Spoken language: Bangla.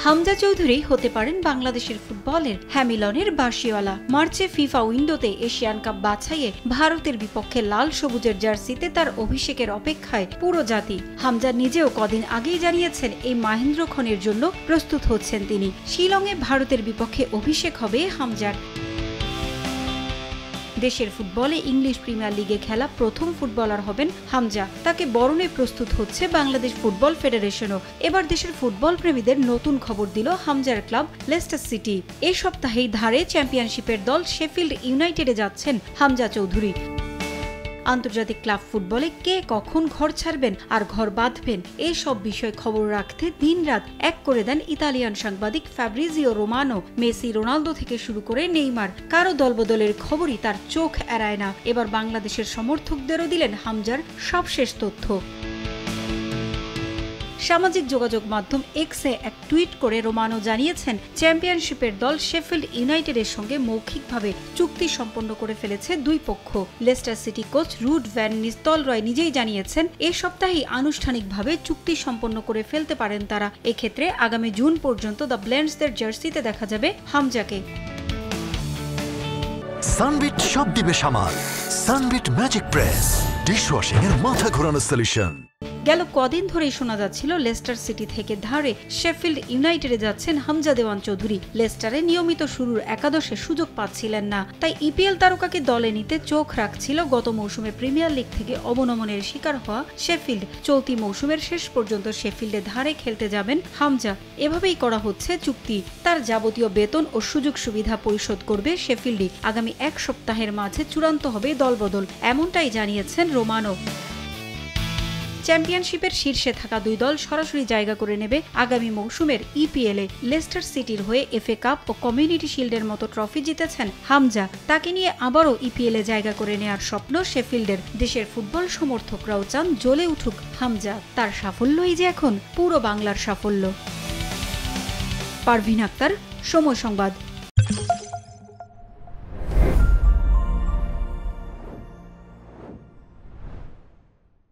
হামজা চৌধুরী হতে পারেন বাংলাদেশের ফুটবলের হ্যামিলনের বাঁশিওয়ালা। মার্চে ফিফা উইন্ডোতে এশিয়ান কাপ বাছাইয়ে ভারতের বিপক্ষে লাল সবুজের জার্সিতে তার অভিষেকের অপেক্ষায় পুরো জাতি। হামজা নিজেও কদিন আগেই জানিয়েছেন এই মাহেন্দ্রক্ষণের জন্য প্রস্তুত হচ্ছেন তিনি। শিলংয়ে ভারতের বিপক্ষে অভিষেক হবে হামজার। দেশের ফুটবলে ইংলিশ প্রিমিয়ার লিগে খেলা প্রথম ফুটবলার হবেন হামজা। তাকে বরণে প্রস্তুত হচ্ছে বাংলাদেশ ফুটবল ফেডারেশনও। এবার দেশের ফুটবল প্রেমীদের নতুন খবর দিল হামজার ক্লাব লেস্টার সিটি। এই সপ্তাহেই ধারে চ্যাম্পিয়নশিপের দল শেফিল্ড ইউনাইটেডে যাচ্ছেন হামজা চৌধুরী। আন্তর্জাতিক ক্লাব ফুটবলে কে কখন ঘর ছাড়বেন আর ঘর বাঁধবেন এসব বিষয়ে খবর রাখতে দিনরাত এক করে দেন ইতালিয়ান সাংবাদিক ফ্যাব্রিজিও রোমানো। মেসি, রোনালদো থেকে শুরু করে নেইমার, কারো দলবদলের খবরই তার চোখ এড়ায় না। এবার বাংলাদেশের সমর্থকদেরও দিলেন হামজার সবশেষ তথ্য। সামাজিক যোগাযোগ মাধ্যম এক্সে এক টুইট করে রোমানো জানিয়েছেন, চ্যাম্পিয়নশিপের দল শেফিল্ড ইউনাইটেডের সঙ্গে মৌখিকভাবে চুক্তি সম্পন্ন করে ফেলেছে দুই পক্ষ। Leicester City coach Ruud van Nistelrooy নিজেই জানিয়েছেন, এ সপ্তাহেই আনুষ্ঠানিকভাবে চুক্তি সম্পন্ন করে ফেলতে পারেন তারা। এক্ষেত্রে আগামী জুন পর্যন্ত দ্য ব্লেন্ডসদের জার্সিতে দেখা যাবে হামজাকে। সানবিট সব দিবে সামাল। সানবিট ম্যাজিক প্রেস ডিশওয়াশিং এর মাথা ঘোরানো সলিউশন। গেল কদিন ধরেই শোনা যাচ্ছিল লেস্টার সিটি থেকে ধারে শেফিল্ড ইউনাইটেডে যাচ্ছেন হামজা দেওয়ান চৌধুরী। লেস্টারে নিয়মিত শুরুর একাদশে সুযোগ পাচ্ছিলেন না, তাই ইপিএল তারকাকে দলে নিতে চোখ রাখছিল গত মৌসুমে প্রিমিয়ার লিগ থেকে অবনমনের শিকার হওয়া শেফিল্ড। চলতি মৌসুমের শেষ পর্যন্ত শেফিল্ডে ধারে খেলতে যাবেন হামজা। এভাবেই করা হচ্ছে চুক্তি। তার যাবতীয় বেতন ও সুযোগ সুবিধা পরিশোধ করবে শেফিল্ডই। আগামী এক সপ্তাহের মাঝে চূড়ান্ত হবে দলবদল, এমনটাই জানিয়েছেন রোমানো। চ্যাম্পিয়নশিপের শীর্ষে থাকা দুই দল সরাসরি জায়গা করে নেবে আগামী মৌসুমের ইপিএলে। লেস্টার সিটির হয়ে এফএ কাপ ও কমিউনিটি শিল্ডের মতো ট্রফি জিতেছেন হামজা। তাকে নিয়ে আবারও ইপিএলে জায়গা করে নেওয়ার স্বপ্ন শেফিল্ডের। দেশের ফুটবল সমর্থকরাও চান জ্বলে উঠুক হামজা। তার সাফল্যই যে এখন পুরো বাংলার সাফল্য। পারভিন আক্তার, সময় সংবাদ।